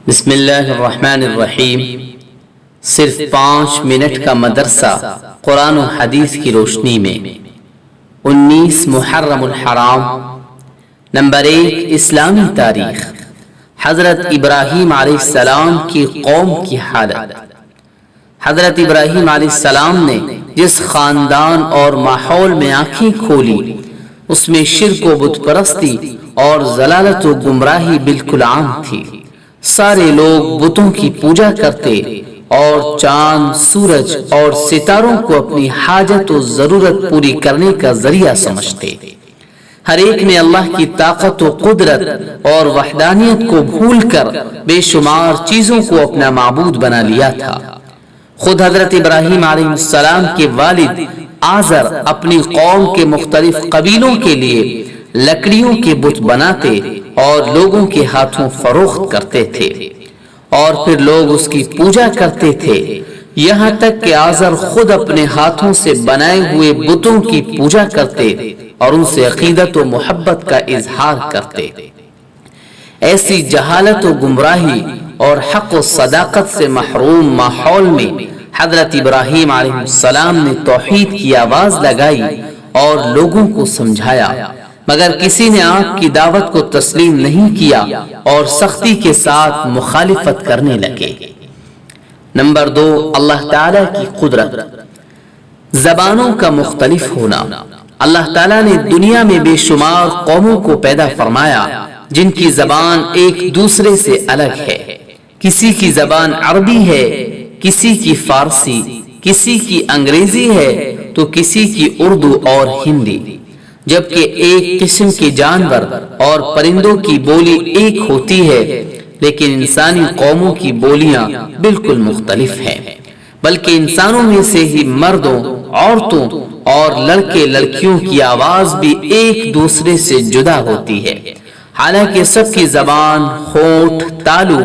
بسم اللہ الرحمن الرحیم۔ صرف 5 منٹ کا مدرسہ قرآن و حدیث کی روشنی میں۔ 19 محرم الحرام۔ نمبر 1، اسلامی تاریخ۔ حضرت ابراہیم علیہ السلام کی قوم کی حالت۔ حضرت ابراہیم علیہ السلام نے جس خاندان اور ماحول میں آنکھیں کھولی، اس میں شرک و بت پرستی اور ضلالت و گمراہی بالکل عام تھی۔ سارے لوگ بتوں کی پوجا کرتے اور چاند، سورج اور ستاروں کو اپنی حاجت و ضرورت پوری کرنے کا ذریعہ سمجھتے۔ ہر ایک نے اللہ کی طاقت و قدرت اور وحدانیت کو بھول کر بے شمار چیزوں کو اپنا معبود بنا لیا تھا۔ خود حضرت ابراہیم علیہ السلام کے والد آزر اپنی قوم کے مختلف قبیلوں کے لیے لکڑیوں کے بت بناتے اور لوگوں کے ہاتھوں فروخت کرتے تھے، اور پھر لوگ اس کی پوجا کرتے تھے، یہاں تک کہ آزر خود اپنے ہاتھوں سے بنائے ہوئے بتوں کی پوجا کرتے اور ان سے عقیدت و محبت کا اظہار کرتے۔ ایسی جہالت و گمراہی اور حق و صداقت سے محروم ماحول میں حضرت ابراہیم علیہ السلام نے توحید کی آواز لگائی اور لوگوں کو سمجھایا، مگر کسی نے آپ کی دعوت کو تسلیم نہیں کیا اور سختی کے ساتھ مخالفت کرنے لگے۔ نمبر 2، اللہ تعالیٰ کی قدرت۔ زبانوں کا مختلف ہونا۔ اللہ تعالیٰ نے دنیا میں بے شمار قوموں کو پیدا فرمایا جن کی زبان ایک دوسرے سے الگ ہے۔ کسی کی زبان عربی ہے، کسی کی فارسی، کسی کی انگریزی ہے تو کسی کی اردو اور ہندی، جبکہ ایک قسم کے جانور اور پرندوں کی بولی ایک ہوتی ہے، لیکن انسانی قوموں کی بولیاں بالکل مختلف ہیں۔ بلکہ انسانوں میں سے ہی مردوں، عورتوں اور لڑکے لڑکیوں کی آواز بھی ایک دوسرے سے جدا ہوتی ہے۔ حالانکہ سب کی زبان، ہونٹ، تالو،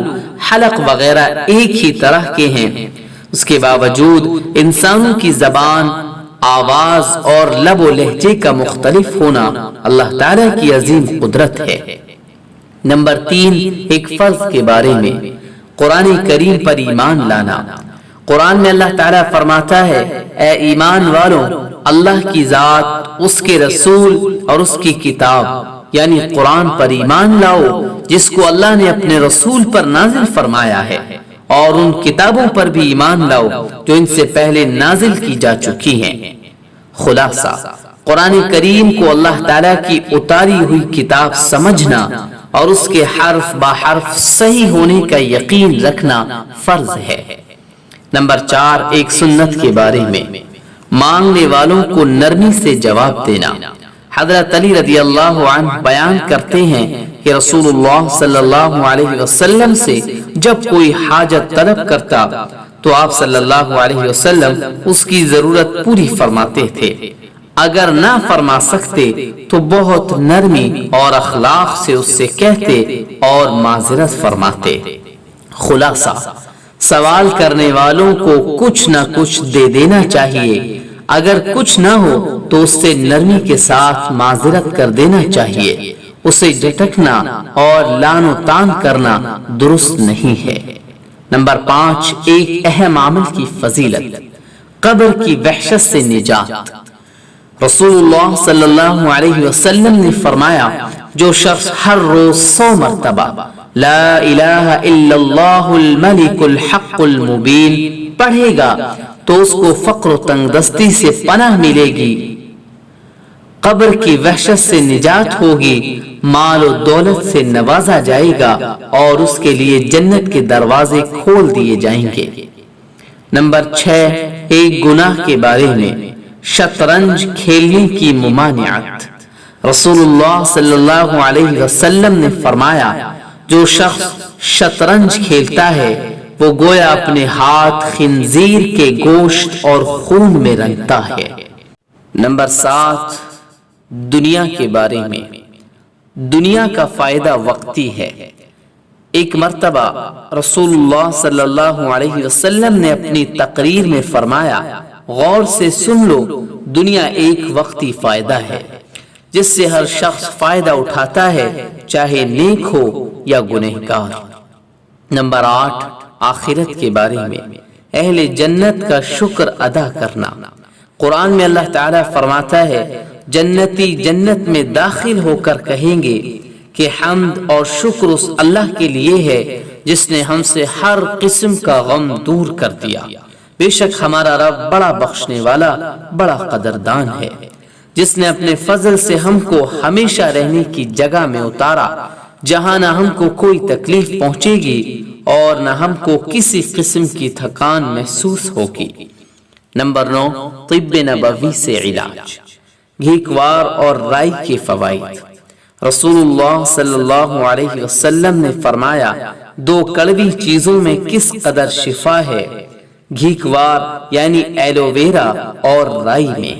حلق وغیرہ ایک ہی طرح کے ہیں، اس کے باوجود انسانوں کی زبان، آواز اور لب و لہجے کا مختلف ہونا اللہ تعالیٰ کی عظیم قدرت ہے۔ نمبر 3، ایک فرض کے بارے میں، قرآن کریم پر ایمان لانا۔ قرآن میں اللہ تعالیٰ فرماتا ہے، اے ایمان والوں، اللہ کی ذات، اس کے رسول اور اس کی کتاب یعنی قرآن پر ایمان لاؤ جس کو اللہ نے اپنے رسول پر نازل فرمایا ہے، اور ان کتابوں پر بھی ایمان لاؤ جو ان سے پہلے نازل کی جا چکی ہیں۔ خلاصہ، قرآن کریم کو اللہ تعالیٰ کی اتاری ہوئی کتاب سمجھنا اور اس کے حرف با حرف صحیح ہونے کا یقین رکھنا فرض ہے۔ نمبر 4، ایک سنت کے بارے میں، مانگنے والوں کو نرمی سے جواب دینا۔ حضرت علی رضی اللہ عنہ بیان کرتے ہیں کہ رسول اللہ صلی اللہ علیہ وسلم سے جب کوئی حاجت طلب کرتا تو آپ صلی اللہ علیہ وسلم اس کی ضرورت پوری فرماتے تھے۔ اگر نہ فرما سکتے تو بہت نرمی اور اخلاق سے اس سے کہتے اور معذرت فرماتے۔ خلاصہ، سوال کرنے والوں کو کچھ نہ کچھ دے دینا چاہیے، اگر کچھ نہ ہو تو اس سے نرمی کے ساتھ معذرت کر دینا چاہیے۔ اسے جھٹکنا اور لان و تان کرنا درست نہیں ہے۔ نمبر 5، ایک اہم عمل کی فضیلت، قبر کی وحشت سے نجات۔ رسول اللہ صلی اللہ علیہ وسلم نے فرمایا، جو شخص ہر روز 100 مرتبہ لا الہ الا اللہ الملک الحق المبین پڑھے گا تو اس کو فقر و تنگ دستی سے پناہ ملے گی، قبر کی وحشت سے نجات ہوگی، مال و دولت سے نوازا جائے گا اور اس کے لیے جنت کے دروازے کھول دیے جائیں گے۔ نمبر 6، ایک گناہ کے بارے میں، شطرنج کھیلنے کی ممانعت۔ رسول اللہ صلی اللہ علیہ وسلم نے فرمایا، جو شخص شطرنج کھیلتا ہے وہ گویا اپنے ہاتھ خنزیر کے گوشت اور خون میں رنگتا ہے۔ نمبر 7، دنیا کے بارے میں، دنیا کا فائدہ وقتی ہے۔ ایک مرتبہ رسول اللہ صلی اللہ علیہ وسلم نے اپنی تقریر میں فرمایا، غور سے سن لو، دنیا ایک وقتی فائدہ ہے جس سے ہر شخص فائدہ اٹھاتا ہے، چاہے نیک ہو یا گنہگار۔ نمبر 8، آخرت کے بارے میں اہل جنت کا شکر ادا کرنا۔ قرآن میں اللہ تعالیٰ فرماتا ہے جنتی جنت میں داخل ہو کر کہیں گے کہ حمد اور شکر اس اللہ کے لیے ہے جس نے ہم سے ہر قسم کا غم دور کر دیا۔ بے شک ہمارا رب بڑا بخشنے والا، بڑا قدردان ہے، جس نے اپنے فضل سے ہم کو ہمیشہ رہنے کی جگہ میں اتارا جہاں نہ ہم کو کوئی تکلیف پہنچے گی اور نہ ہم کو کسی قسم کی تھکان محسوس ہوگی۔ نمبر 9، طب نبوی سے علاج، گھیکوار اور رائی کے فوائد۔ رسول اللہ صلی اللہ علیہ وسلم نے فرمایا 2 کڑوی چیزوں میں کس قدر شفا ہے، گھیکوار یعنی ایلو ویرا اور رائی میں۔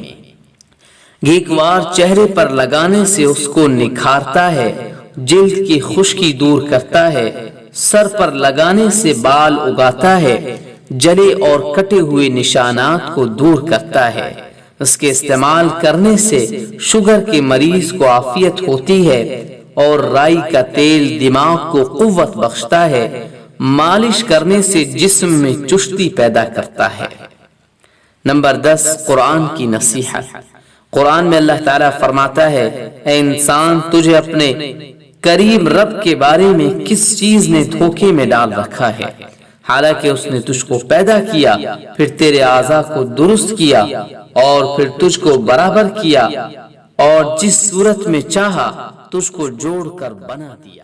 گھیکوار چہرے پر لگانے سے اس کو نکھارتا ہے، جلد کی خشکی دور کرتا ہے، سر پر لگانے سے بال اگاتا ہے، جلے اور کٹے ہوئے نشانات کو دور کرتا ہے۔ اس کے استعمال کرنے سے شوگر کے مریض کو عافیت ہوتی ہے، اور رائی کا تیل دماغ کو قوت بخشتا ہے، مالش کرنے سے جسم میں چستی پیدا کرتا ہے۔ نمبر 10، قرآن کی نصیحت۔ قرآن میں اللہ تعالیٰ فرماتا ہے اے انسان، تجھے اپنے قریب رب کے بارے میں کس چیز نے دھوکے میں ڈال رکھا ہے، حالانکہ اس نے تجھ کو پیدا کیا، پھر تیرے اعضاء کو درست کیا اور پھر تجھ کو برابر کیا اور جس صورت میں چاہا تجھ کو جوڑ کر بنا دیا۔